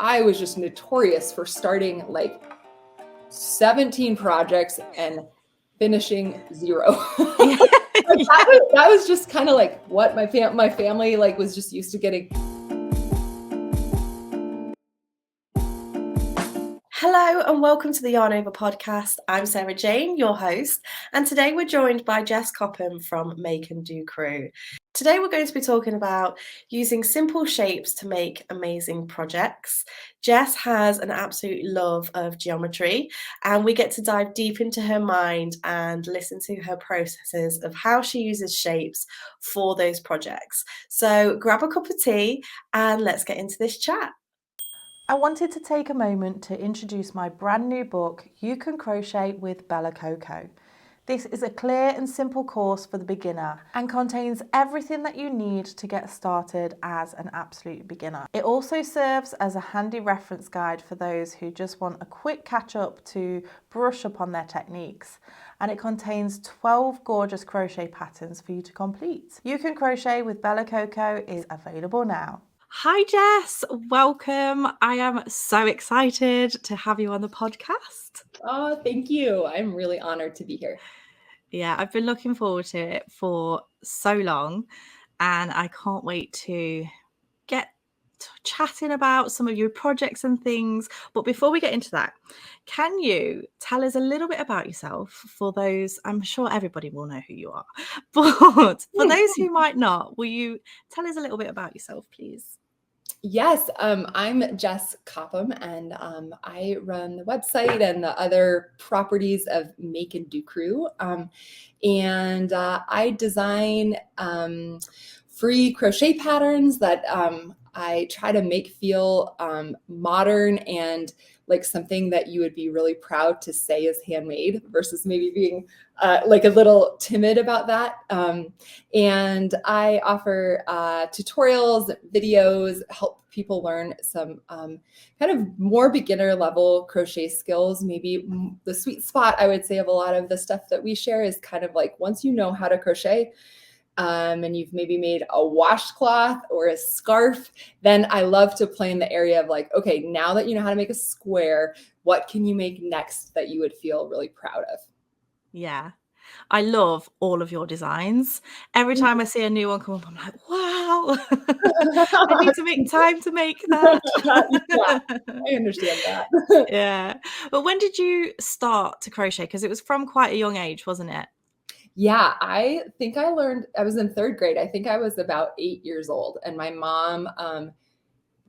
I was just notorious for starting like 17 projects and finishing 0. That was just kind of like what my family like was just used to getting. Hello and welcome to the Yarn Over podcast. I'm Sarah-Jayne, your host, and today we're joined by Jess Coppom from Make and Do Crew. Today we're going to be talking about using simple shapes to make amazing projects. Jess has an absolute love of geometry, and we get to dive deep into her mind and listen to her processes of how she uses shapes for those projects. So grab a cup of tea and let's get into this chat. I wanted to take a moment to introduce my brand new book, You Can Crochet with Bella Coco. This is a clear and simple course for the beginner and contains everything that you need to get started as an absolute beginner. It also serves as a handy reference guide for those who just want a quick catch up to brush up on their techniques. And it contains 12 gorgeous crochet patterns for you to complete. You Can Crochet with Bella Coco is available now. Hi Jess, welcome. I am so excited to have you on the podcast. Oh, thank you. I'm really honored to be here. Yeah, I've been looking forward to it for so long and I can't wait to get chatting about some of your projects and things. But before we get into that, can you tell us a little bit about yourself for those, I'm sure everybody will know who you are, but for those who might not, will you tell us a little bit about yourself, please? Yes, I'm Jess Coppom, and I run the website and the other properties of Make and Do Crew. And I design free crochet patterns that I try to make feel modern and like something that you would be really proud to say is handmade versus maybe being like a little timid about that. And I offer tutorials, videos, help people learn some kind of more beginner level crochet skills. Maybe the sweet spot, I would say, of a lot of the stuff that we share is kind of like once you know how to crochet, and you've maybe made a washcloth or a scarf, then I love to play in the area of like, okay, now that you know how to make a square, what can you make next that you would feel really proud of? Yeah, I love all of your designs. Every time I see a new one come up, I'm like, wow, I need to make time to make that. Yeah, I understand that. Yeah. But when did you start to crochet? Because it was from quite a young age, wasn't it? Yeah, I think I learned, I was in 3rd grade. I think I was about 8 years old. And my mom,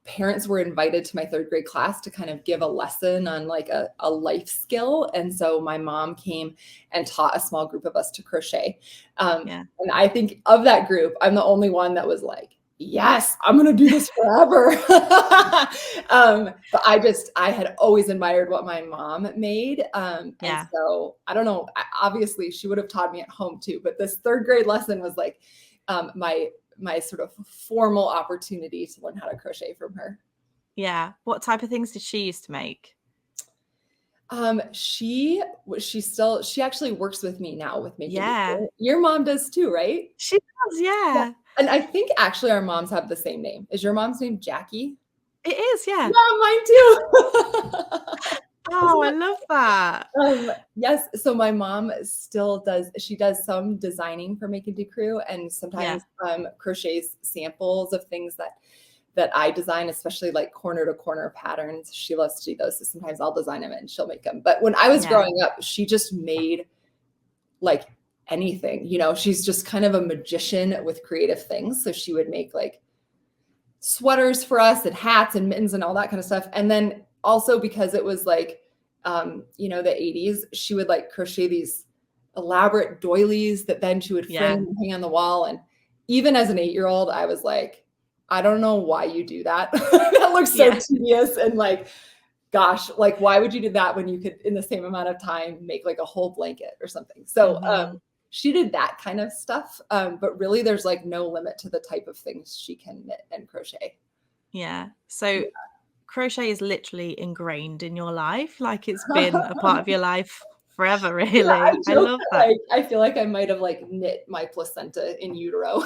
parents were invited to my 3rd grade class to kind of give a lesson on like a life skill. And so my mom came and taught a small group of us to crochet. And I think of that group, I'm the only one that was like, yes, I'm going to do this forever. But I had always admired what my mom made. And so I don't know, obviously she would have taught me at home too, but this 3rd grade lesson was like my sort of formal opportunity to learn how to crochet from her. Yeah. What type of things did she used to make? She actually works with me now with making. Yeah. Your mom does too, right? She does, yeah. And I think actually our moms have the same name. Is your mom's name Jackie? It is, yeah. Yeah, mine too. Oh, I love that. Yes. So my mom still does, she does some designing for Make and Do Crew and sometimes crochets samples of things that I design, especially like corner to corner patterns. She loves to do those. So sometimes I'll design them and she'll make them. But when I was growing up, she just made like anything, you know, she's just kind of a magician with creative things. So she would make like sweaters for us and hats and mittens and all that kind of stuff. And then also because it was like, you know, the 80s, she would like crochet these elaborate doilies that then she would frame and hang on the wall. And even as an 8-year-old, I was like, I don't know why you do that. That looks so tedious. And like, gosh, like, why would you do that when you could, in the same amount of time, make like a whole blanket or something? So she did that kind of stuff. But really there's like no limit to the type of things she can knit and crochet. Yeah. So crochet is literally ingrained in your life. Like it's been a part of your life forever, really. Yeah, I love that. Like, I feel like I might have like knit my placenta in utero.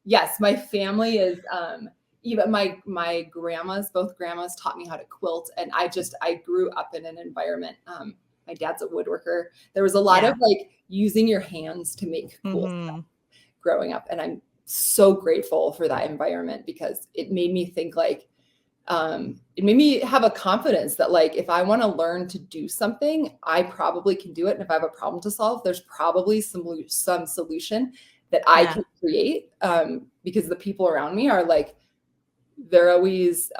Yes, my family is, even my grandmas, both grandmas taught me how to quilt. And I grew up in an environment. My dad's a woodworker. There was a lot of like using your hands to make cool stuff growing up. And I'm so grateful for that environment because it made me think like, it made me have a confidence that like, if I want to learn to do something, I probably can do it. And if I have a problem to solve, there's probably some solution that I can create. Because the people around me are like, they're always,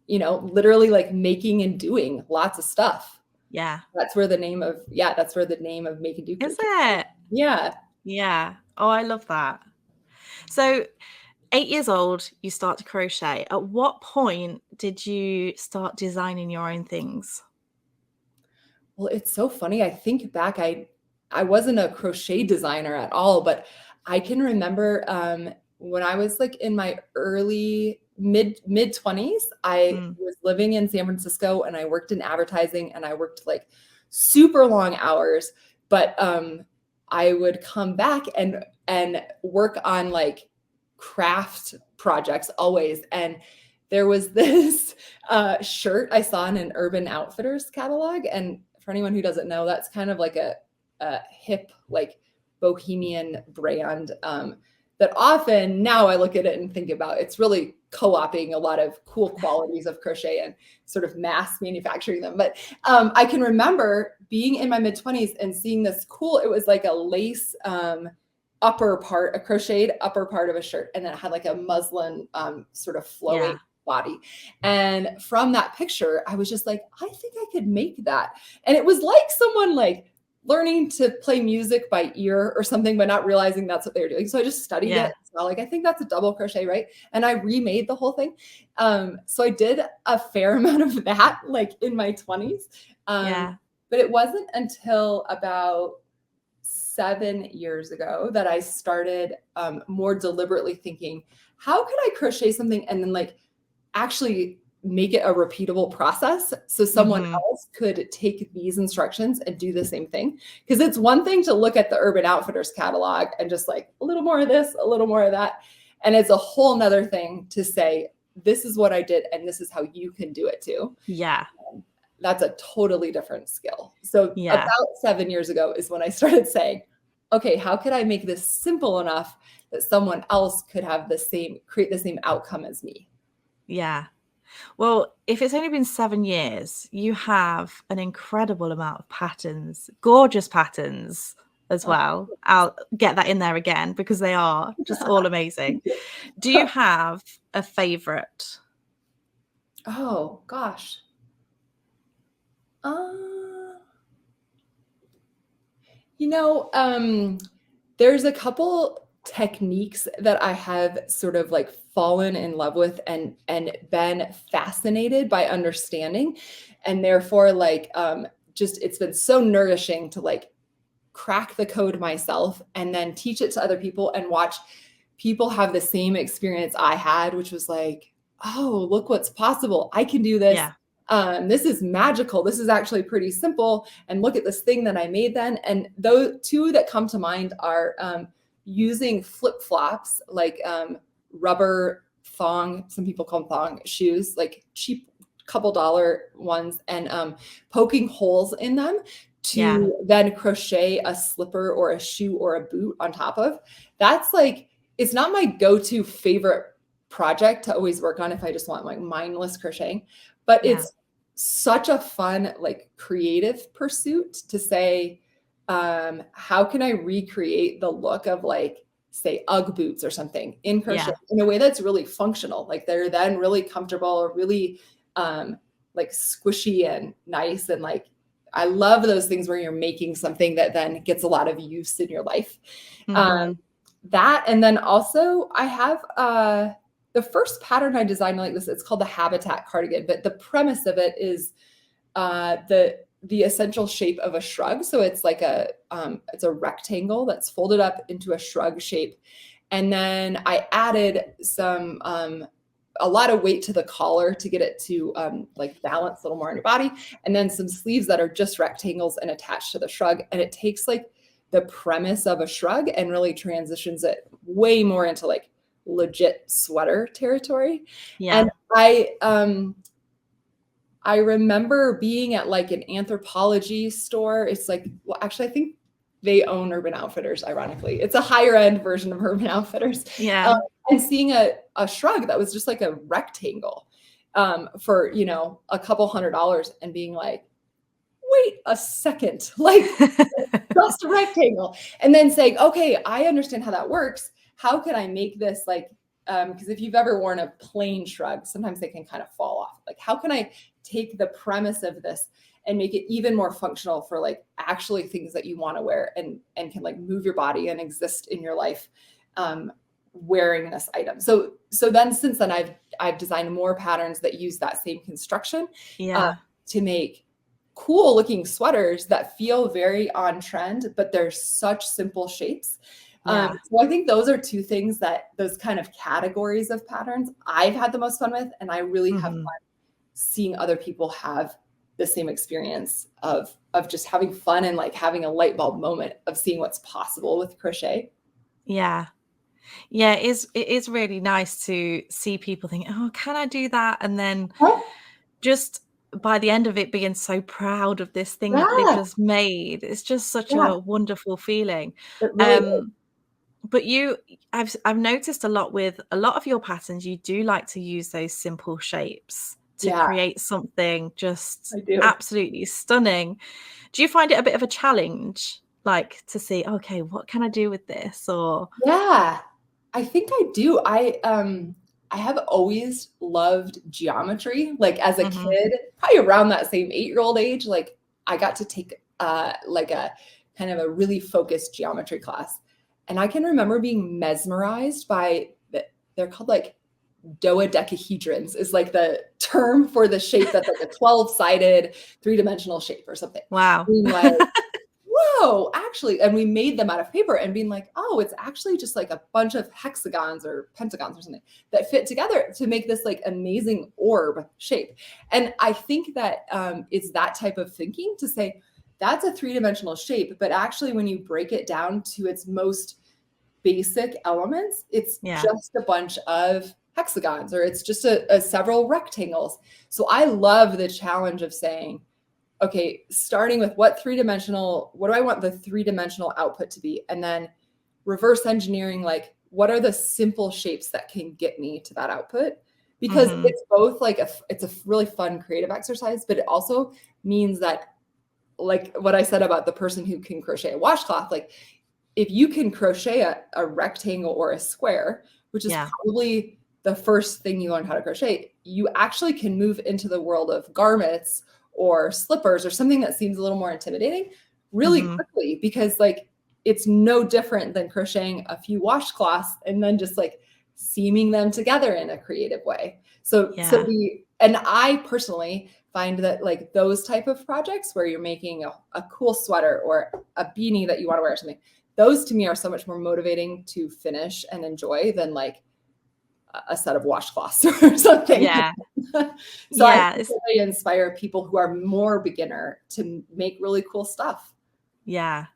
literally like making and doing lots of stuff. Yeah. That's where the name of Make and Do Is it? Yeah. Yeah. Oh, I love that. So 8 years old, you start to crochet. At what point did you start designing your own things? Well, it's so funny. I think back, I wasn't a crochet designer at all, but I can remember when I was like in my early mid 20s, I was living in San Francisco and I worked in advertising and I worked like super long hours, but I would come back and work on like craft projects always. And there was this shirt I saw in an Urban Outfitters catalog. And for anyone who doesn't know, that's kind of like a hip, like bohemian brand that often now I look at it and think about it's really co-opting a lot of cool qualities of crochet and sort of mass manufacturing them. But I can remember being in my mid-20s and seeing this cool, it was like a lace upper part, a crocheted upper part of a shirt. And then it had like a muslin sort of flowing body. And from that picture, I was just like, I think I could make that. And it was like someone like learning to play music by ear or something, but not realizing that's what they were doing. So I just studied it. So like, I think that's a double crochet, right? And I remade the whole thing. So I did a fair amount of that, like in my 20s. But it wasn't until about 7 years ago that I started more deliberately thinking, how could I crochet something and then like actually make it a repeatable process so someone else could take these instructions and do the same thing? Because it's one thing to look at the Urban Outfitters catalog and just like a little more of this, a little more of that. And it's a whole nother thing to say, this is what I did and this is how you can do it too. That's a totally different skill. So about 7 years ago is when I started saying, okay, how could I make this simple enough that someone else could have create the same outcome as me? Yeah. Well, if it's only been 7 years, you have an incredible amount of patterns, gorgeous patterns as well. I'll get that in there again because they are just all amazing. Do you have a favorite? Oh, gosh. There's a couple techniques that I have sort of like fallen in love with and been fascinated by understanding. And therefore, like, it's been so nourishing to like crack the code myself and then teach it to other people and watch people have the same experience I had, which was like, oh, look what's possible. I can do this. This is magical. This is actually pretty simple. And look at this thing that I made then. And those two that come to mind are using flip-flops, like rubber thong, some people call them thong shoes, like cheap couple dollar ones, and poking holes in them to then crochet a slipper or a shoe or a boot on top of. That's like, it's not my go-to favorite project to always work on if I just want like mindless crocheting, but it's such a fun, like creative pursuit to say, how can I recreate the look of like, say UGG boots or something in crochet in a way that's really functional. Like they're then really comfortable or really like squishy and nice. And like, I love those things where you're making something that then gets a lot of use in your life. That, and then also I have the first pattern I designed like this, it's called the Habitat cardigan, but the premise of it is the essential shape of a shrug. So it's like it's a rectangle that's folded up into a shrug shape. And then I added some, a lot of weight to the collar to get it to like balance a little more on your body. And then some sleeves that are just rectangles and attached to the shrug. And it takes like the premise of a shrug and really transitions it way more into like legit sweater territory. Yeah. And I remember being at like an Anthropologie store. It's like, well, actually, I think they own Urban Outfitters, ironically. It's a higher end version of Urban Outfitters. Yeah. And seeing a shrug that was just like a rectangle for, you know, a couple $100 and being like, wait a second, like just a rectangle. And then saying, okay, I understand how that works. How can I make this like, because if you've ever worn a plain shrug, sometimes they can kind of fall off. Like, how can I take the premise of this and make it even more functional for like actually things that you want to wear and can like move your body and exist in your life wearing this item. So then since then I've designed more patterns that use that same construction to make cool looking sweaters that feel very on trend, but they're such simple shapes. So I think those are two things that those kind of categories of patterns I've had the most fun with. And I really have fun seeing other people have the same experience of just having fun and like having a light bulb moment of seeing what's possible with crochet. Yeah. Yeah, it is really nice to see people think, oh, can I do that? And then just by the end of it being so proud of this thing that they've just made. It's just such a wonderful feeling. It really is. But I've noticed a lot with a lot of your patterns, you do like to use those simple shapes to create something just absolutely stunning. Do you find it a bit of a challenge, like to see, okay, what can I do with this? Or I think I do. I have always loved geometry. Like as a kid, probably around that same 8-year-old age, like I got to take like a kind of a really focused geometry class. And I can remember being mesmerized by they're called like dodecahedrons is like the term for the shape that's like a 12-sided 3-dimensional shape or something. Wow. Being like, whoa, actually, and we made them out of paper and being like, oh, it's actually just like a bunch of hexagons or pentagons or something that fit together to make this like amazing orb shape. And I think that it's that type of thinking to say, that's a 3-dimensional shape, but actually when you break it down to its most basic elements, it's just a bunch of hexagons or it's just a several rectangles. So I love the challenge of saying, okay, starting with what do I want the 3-dimensional output to be? And then reverse engineering, like what are the simple shapes that can get me to that output? Because it's both like it's a really fun creative exercise, but it also means that like what I said about the person who can crochet a washcloth, like if you can crochet a rectangle or a square, which is probably the first thing you learn how to crochet, you actually can move into the world of garments or slippers or something that seems a little more intimidating really quickly, because like it's no different than crocheting a few washcloths and then just like seaming them together in a creative way. And I personally find that like those type of projects where you're making a cool sweater or a beanie that you want to wear or something, those to me are so much more motivating to finish and enjoy than like a set of washcloths or something. I really inspire people who are more beginner to make really cool stuff. Yeah.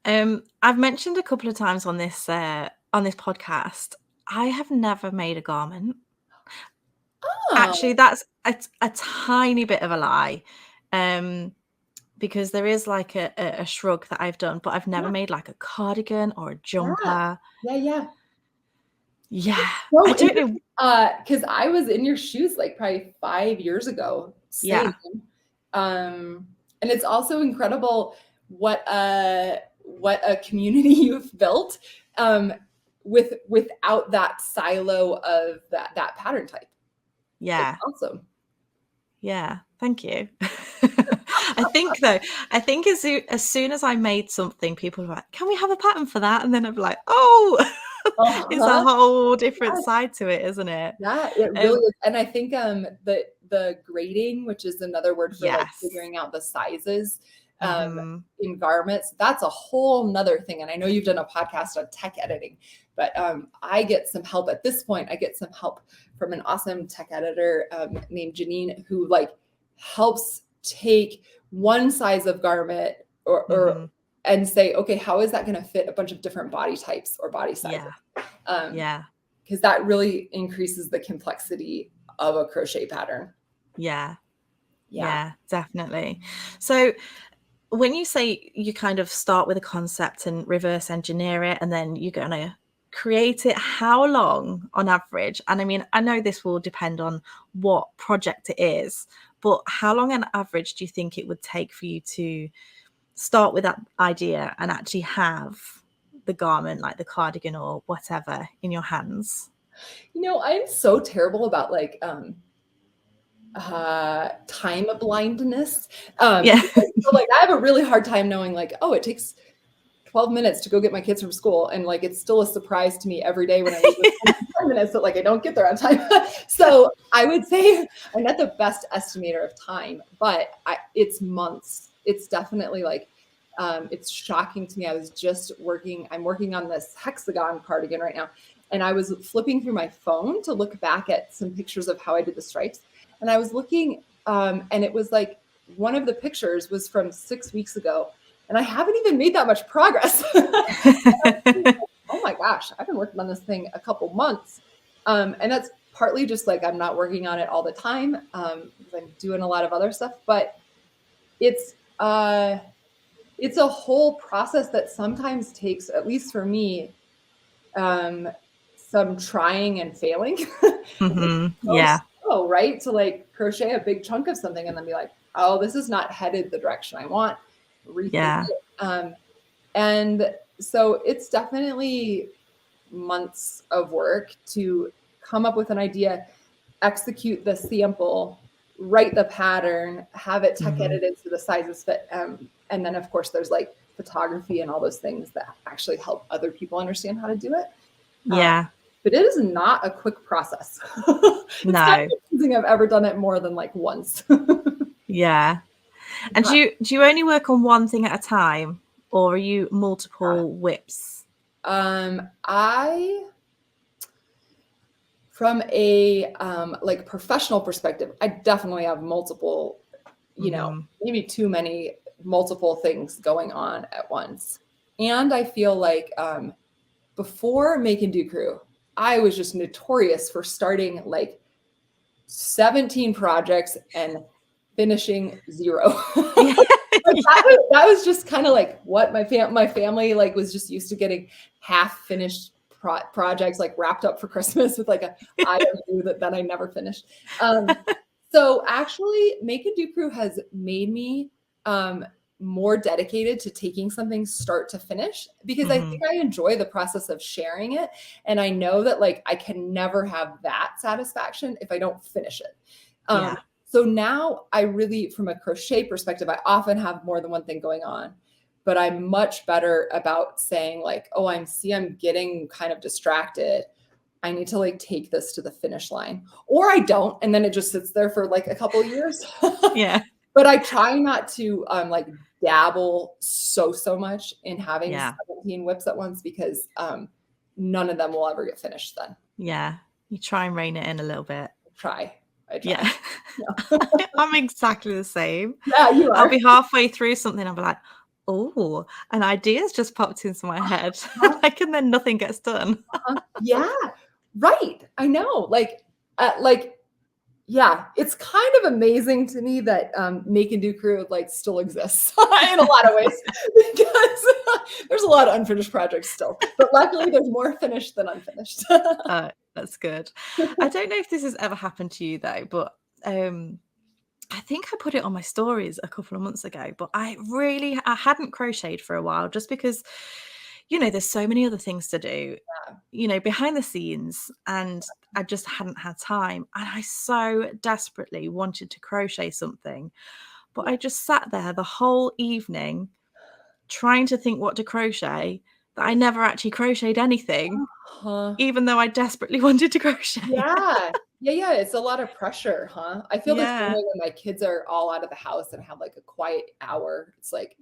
I've mentioned a couple of times on this podcast, I have never made a garment. Actually, that's a tiny bit of a lie. Because there is like a shrug that I've done, but I've never made like a cardigan or a jumper. Yeah. Well, I don't know. Because I was in your shoes like probably 5 years ago. Same. And it's also incredible what a community you've built without that silo of that pattern type. Yeah. It's awesome. Yeah. Thank you. I think as soon as I made something, people were like, can we have a pattern for that? And then I'd be like, oh, it's a whole different side to it, isn't it? Yeah, it really is. And I think the grading, which is another word for like figuring out the sizes in garments, that's a whole nother thing. And I know you've done a podcast on tech editing, but I get some help at this point. I get some help from an awesome tech editor named Janine, who like helps take one size of garment or and say, okay, how is that going to fit a bunch of different body types or body sizes? because that really increases the complexity of a crochet pattern. Yeah, definitely. So when you say you kind of start with a concept and reverse engineer it, and then you're going to create it, how long on average? And I mean, I know this will depend on what project it is, but how long on average do you think it would take for you to start with that idea and actually have the garment, like the cardigan or whatever, in your hands? You know, I'm so terrible about like time blindness. Yeah. So like I have a really hard time knowing like, oh, it takes 12 minutes to go get my kids from school. And like, it's still a surprise to me every day when I leave with 10 minutes that like, I don't get there on time. So I would say I'm not the best estimator of time, but it's months. It's definitely like, it's shocking to me. I'm working on this hexagon cardigan right now. And I was flipping through my phone to look back at some pictures of how I did the stripes. And I was looking, and it was like, one of the pictures was from 6 weeks ago. And I haven't even made that much progress. Like, oh my gosh, I've been working on this thing a couple months. And that's partly just like I'm not working on it all the time because I'm doing a lot of other stuff. But it's a whole process that sometimes takes, at least for me, some trying and failing. Yeah. Oh, right. To like crochet a big chunk of something and then be like, oh, this is not headed the direction I want. Rethink it. And so it's definitely months of work to come up with an idea, execute the sample, write the pattern, have it tech edited so the sizes fit. And then of course there's like photography and all those things that actually help other people understand how to do it. Yeah. But it is not a quick process. It's No. kind of amazing I've ever done it more than like once. Yeah. And do you only work on one thing at a time, or are you multiple whips? From a like professional perspective, I definitely have multiple, you know, maybe too many multiple things going on at once. And I feel like before Make and Do Crew, I was just notorious for starting like 17 projects and finishing 0. That was just kind of like what my family like was just used to getting half finished projects like wrapped up for Christmas with like a item that I never finished. So actually Make and Do Crew has made me more dedicated to taking something start to finish because I think I enjoy the process of sharing it. And I know that like I can never have that satisfaction if I don't finish it. So now I really, from a crochet perspective, I often have more than one thing going on, but I'm much better about saying like, oh, I'm getting kind of distracted. I need to like take this to the finish line, or I don't. And then it just sits there for like a couple of years. Yeah. But I try not to like dabble so much in having 17 whips at once because none of them will ever get finished then. Yeah. You try and rein it in a little bit. I try. Yeah. I'm exactly the same. Yeah, you are. I'll be halfway through something. I'll be like, oh, an idea's just popped into my head. Like, and then nothing gets done. Yeah, right. I know. Yeah, it's kind of amazing to me that Make and Do Crew like still exists in a lot of ways because there's a lot of unfinished projects still, but luckily there's more finished than unfinished. That's good. I don't know if this has ever happened to you though, but I think I put it on my stories a couple of months ago, but I hadn't crocheted for a while just because, you know, there's so many other things to do, you know, behind the scenes, and I just hadn't had time. And I so desperately wanted to crochet something, but I just sat there the whole evening trying to think what to crochet that I never actually crocheted anything, even though I desperately wanted to crochet. Yeah. It's a lot of pressure, huh? I feel the same way when my kids are all out of the house and have like a quiet hour. It's like,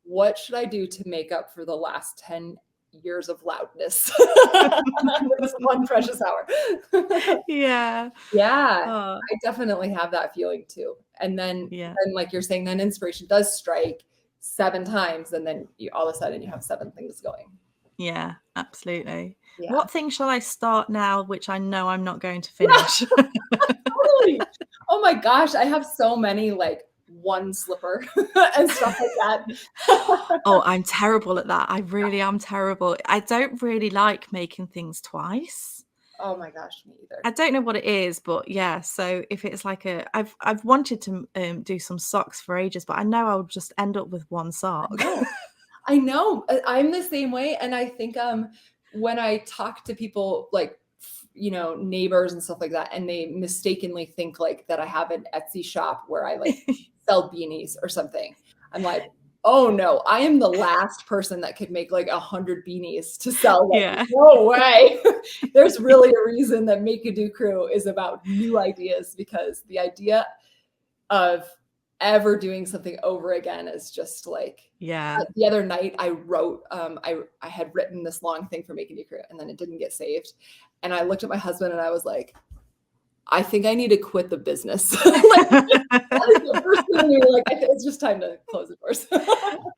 what should I do to make up for the last 10 years of loudness with this one precious hour? I definitely have that feeling too. And then like you're saying, then inspiration does strike 7 times, and then all of a sudden you have 7 things going. Yeah, absolutely. Yeah. What thing shall I start now, which I know I'm not going to finish? Totally. Oh my gosh, I have so many like one slipper and stuff like that. Oh, I'm terrible at that. I really am terrible. I don't really like making things twice. Oh my gosh, me either. I don't know what it is, but yeah. So if it's like I've wanted to do some socks for ages, but I know I'll just end up with one sock. I know. I'm the same way. And I think when I talk to people like, neighbors and stuff like that, and they mistakenly think like that I have an Etsy shop where I like sell beanies or something. I'm like, oh no, I am the last person that could make like 100 beanies to sell. Like, Yeah. no way. There's really a reason that Make a Do Crew is about new ideas, because the idea of ever doing something over again is just like, the other night I wrote, I had written this long thing for Make a Do Crew, and then it didn't get saved. And I looked at my husband and I was like, I think I need to quit the business. Like, that is the first thing we were like, it's just time to close the doors.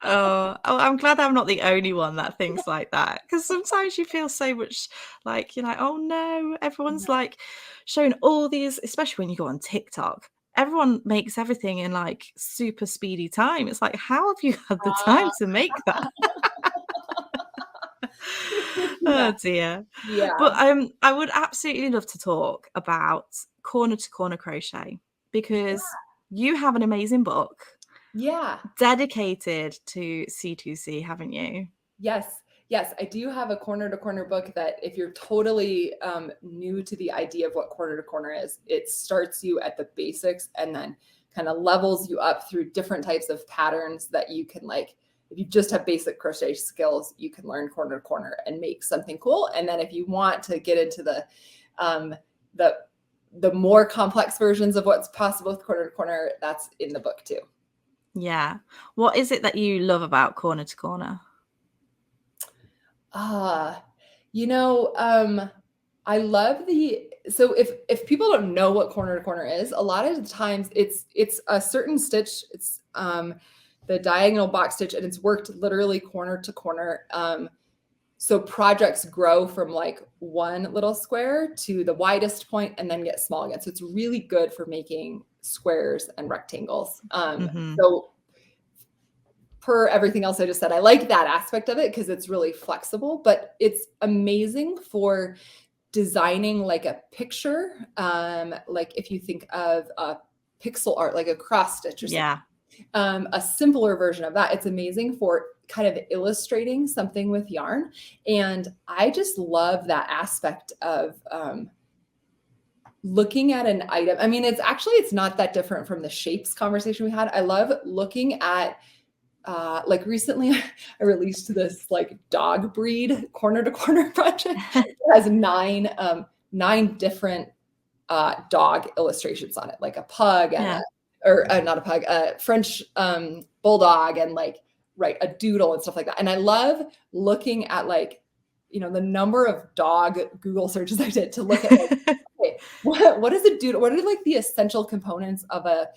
Oh, I'm glad I'm not the only one that thinks like that, because sometimes you feel so much like you're like, oh no, everyone's like showing all these, especially when you go on TikTok. Everyone makes everything in like super speedy time. It's like, how have you had the time to make that? Oh dear. Yeah. But I would absolutely love to talk about corner to corner crochet, because you have an amazing book. Yeah. Dedicated to C2C, haven't you? Yes. Yes, I do have a corner to corner book that if you're totally new to the idea of what corner to corner is, it starts you at the basics and then kind of levels you up through different types of patterns that you can, like, if you just have basic crochet skills, you can learn corner to corner and make something cool. And then if you want to get into the more complex versions of what's possible with corner to corner, that's in the book too. Yeah. What is it that you love about corner to corner? I love so if people don't know what corner to corner is, a lot of the times it's a certain stitch. It's the diagonal box stitch, and it's worked literally corner to corner. So projects grow from like one little square to the widest point and then get small again. So it's really good for making squares and rectangles. So per everything else I just said, I like that aspect of it because it's really flexible, but it's amazing for designing like a picture. Like if you think of a pixel art, like a cross stitch or something. A simpler version of that. It's amazing for kind of illustrating something with yarn. And I just love that aspect of looking at an item. I mean, it's not that different from the shapes conversation we had. I love looking at like recently I released this like dog breed corner to corner project. It has nine different dog illustrations on it, like a pug and not a pug, a French bulldog, and like a doodle and stuff like that. And I love looking at like, the number of dog Google searches I did to look at like, okay, what is a doodle? What are like the essential components of a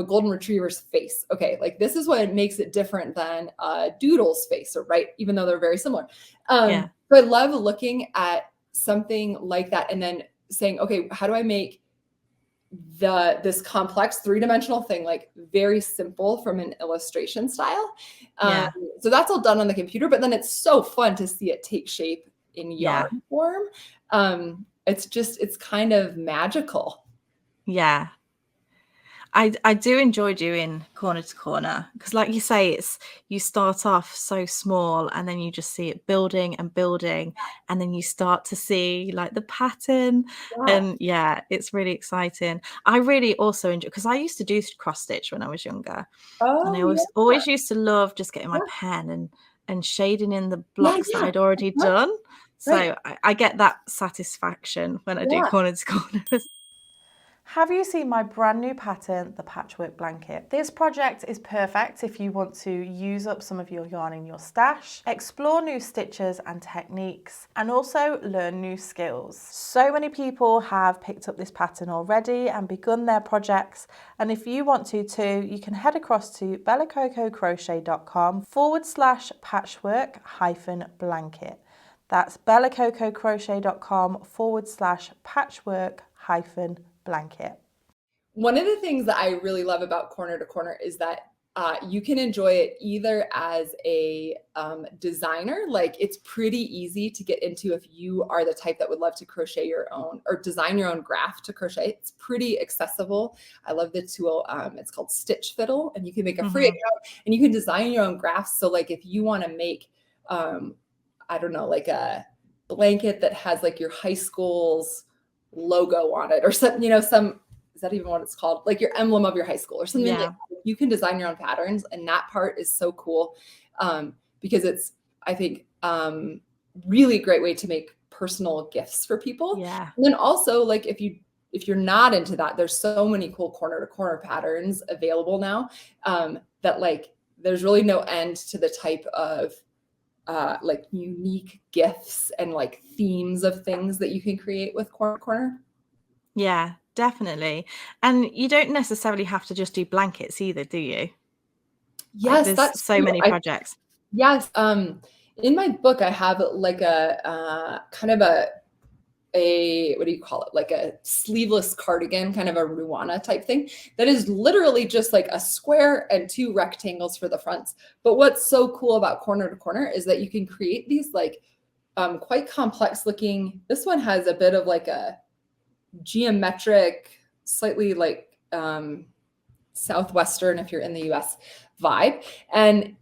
golden retriever's face? Okay, like this is what makes it different than a doodle's face, right? Even though they're very similar. So I love looking at something like that and then saying, okay, how do I make this complex three-dimensional thing like very simple from an illustration style? So that's all done on the computer, but then it's so fun to see it take shape in yarn form. It's kind of magical. Yeah. I do enjoy doing corner to corner because, like you say, you start off so small and then you just see it building and building, and then you start to see like the pattern, and it's really exciting. I really also enjoy, because I used to do cross stitch when I was younger, and I always used to love just getting my pen and shading in the blocks that I'd already done. So I get that satisfaction when I do corner to corner. Have you seen my brand new pattern, the patchwork blanket? This project is perfect if you want to use up some of your yarn in your stash, explore new stitches and techniques, and also learn new skills. So many people have picked up this pattern already and begun their projects, and if you want to too, you can head across to bellacococrochet.com/patchwork-blanket. That's bellacococrochet.com/patchwork-blanket. One of the things that I really love about Corner to Corner is that you can enjoy it either as a designer, like it's pretty easy to get into if you are the type that would love to crochet your own or design your own graph to crochet. It's pretty accessible. I love the tool. It's called Stitch Fiddle, and you can make a free account and you can design your own graphs. So like if you want to make, I don't know, like a blanket that has like your high school's logo on it or something, you know, some, is that even what it's called? Like your emblem of your high school or something like that. You can design your own patterns. And that part is so cool because it's, I think, really great way to make personal gifts for people. Yeah. And then also like if you're not into that, there's so many cool corner to corner patterns available now that like there's really no end to the type of like unique gifts and like themes of things that you can create with corner to corner. Yeah, definitely. And you don't necessarily have to just do blankets either, do you? Yes, like, that's so true. many projects. Yes. In my book, I have like a kind of a what do you call it? Like a sleeveless cardigan, kind of a Ruana type thing that is literally just like a square and 2 rectangles for the fronts. But what's so cool about corner to corner is that you can create these like quite complex looking. This one has a bit of like a geometric, slightly like Southwestern, if you're in the US, vibe. And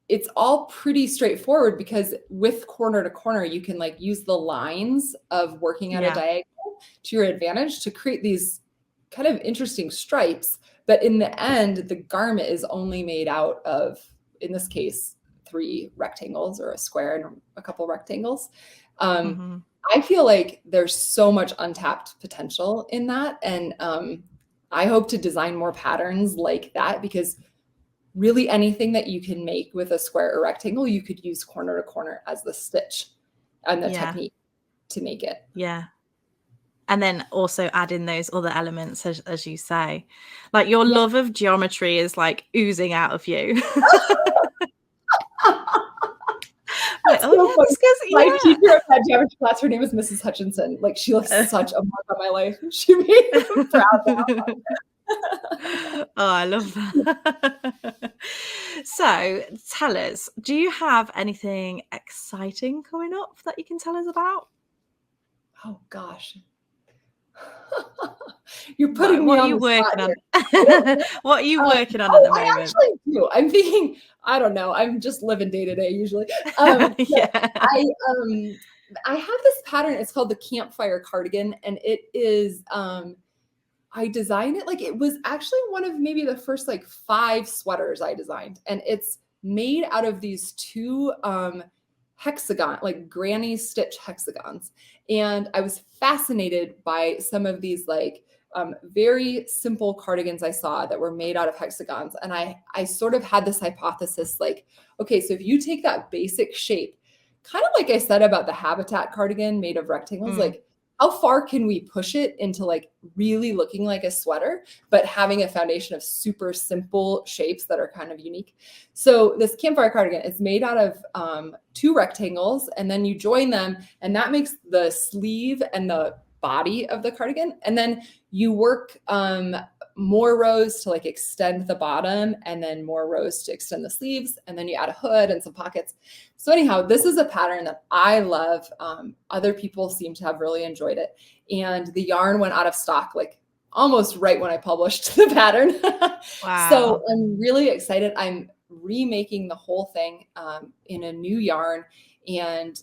it's all pretty straightforward because with corner to corner, you can like use the lines of working at a diagonal to your advantage to create these kind of interesting stripes. But in the end, the garment is only made out of, in this case, 3 rectangles or a square and a couple rectangles. I feel like there's so much untapped potential in that. And I hope to design more patterns like that because really anything that you can make with a square or rectangle, you could use corner to corner as the stitch and the technique to make it. Yeah. And then also add in those other elements, as you say. Like your love of geometry is like oozing out of you. Like, so funny. My teacher at my geometry class, her name is Mrs. Hutchinson. Like she left such a mark on my life. She made me proud. Oh, I love that. So tell us, do you have anything exciting coming up that you can tell us about? Oh gosh. You're putting me on the spot. What are you working on at the moment? I actually do. I'm thinking, I don't know. I'm just living day to day usually. I have this pattern. It's called the Campfire Cardigan, and it is I designed it like it was actually one of maybe the first like 5 sweaters I designed, and it's made out of these 2 hexagon, like granny stitch hexagons. And I was fascinated by some of these like very simple cardigans I saw that were made out of hexagons. And I sort of had this hypothesis like, okay, so if you take that basic shape, kind of like I said about the Habitat cardigan made of rectangles, like how far can we push it into like really looking like a sweater, but having a foundation of super simple shapes that are kind of unique. So this Campfire Cardigan, it's made out of 2 rectangles, and then you join them, and that makes the sleeve and the body of the cardigan. And then you work more rows to like extend the bottom, and then more rows to extend the sleeves, and then you add a hood and some pockets. So anyhow, this is a pattern that I love. Other people seem to have really enjoyed it. And the yarn went out of stock like almost right when I published the pattern. Wow. So I'm really excited. I'm remaking the whole thing in a new yarn. And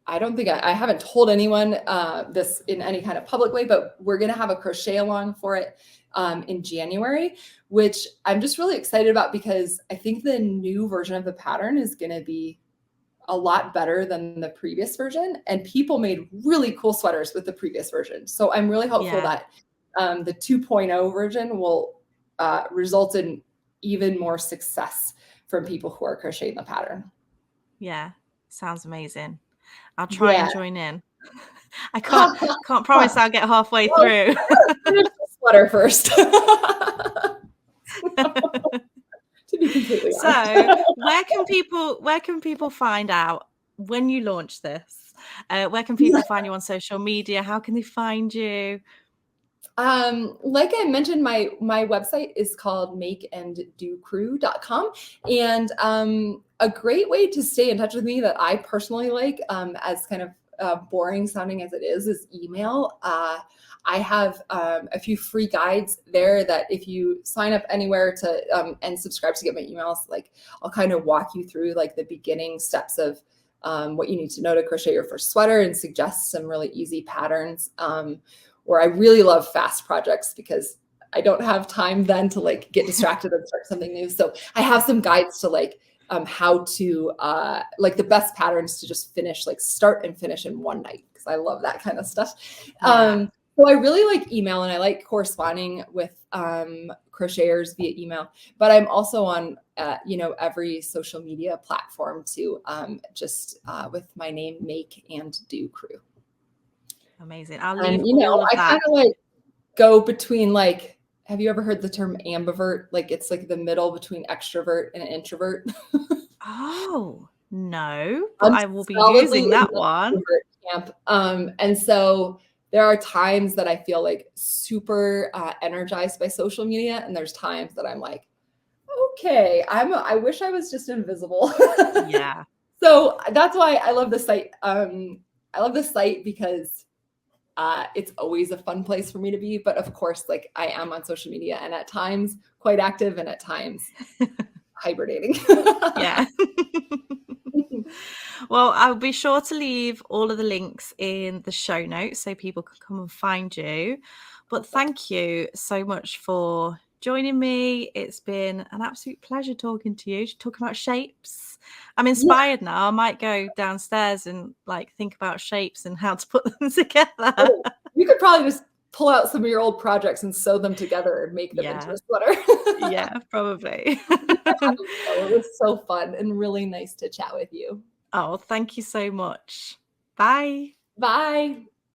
I don't think I haven't told anyone this in any kind of public way, but we're going to have a crochet along for it in January, which I'm just really excited about because I think the new version of the pattern is going to be a lot better than the previous version, and people made really cool sweaters with the previous version. So I'm really hopeful that the 2.0 version will result in even more success from people who are crocheting the pattern. Yeah, sounds amazing. I'll try and join in. I can't promise I'll get halfway through. Finish the sweater first. To be completely honest. So where can people find out when you launch this? Where can people find you on social media? How can they find you? Like I mentioned, my website is called makeanddocrew.com. And a great way to stay in touch with me that I personally like, as kind of boring sounding as it is email. I have a few free guides there that if you sign up anywhere to and subscribe to get my emails, like I'll kind of walk you through like the beginning steps of what you need to know to crochet your first sweater and suggest some really easy patterns. Or I really love fast projects because I don't have time then to like get distracted and start something new. So I have some guides to like how to like the best patterns to just finish, like start and finish in one night, because I love that kind of stuff. So I really like email, and I like corresponding with crocheters via email, but I'm also on every social media platform too, just with my name, Make and Do Crew. Amazing. I'll leave all of I that. kind of like go between, like, have you ever heard the term ambivert? Like it's like the middle between extrovert and introvert. Oh, no, but I will be using that one. Camp. And so there are times that I feel like super energized by social media, and there's times that I'm like, okay, I wish I was just invisible. Yeah. So that's why I love the site. I love the site because it's always a fun place for me to be. But of course, like I am on social media, and at times quite active, and at times hibernating. Yeah. Well, I'll be sure to leave all of the links in the show notes so people can come and find you. But thank you so much for joining me. It's been an absolute pleasure talking to you, talking about shapes. I'm inspired now. I might go downstairs and like think about shapes and how to put them together. Oh, you could probably just pull out some of your old projects and sew them together and make them into a sweater. Yeah, probably. It was so fun and really nice to chat with you. Oh, thank you so much. Bye. Bye.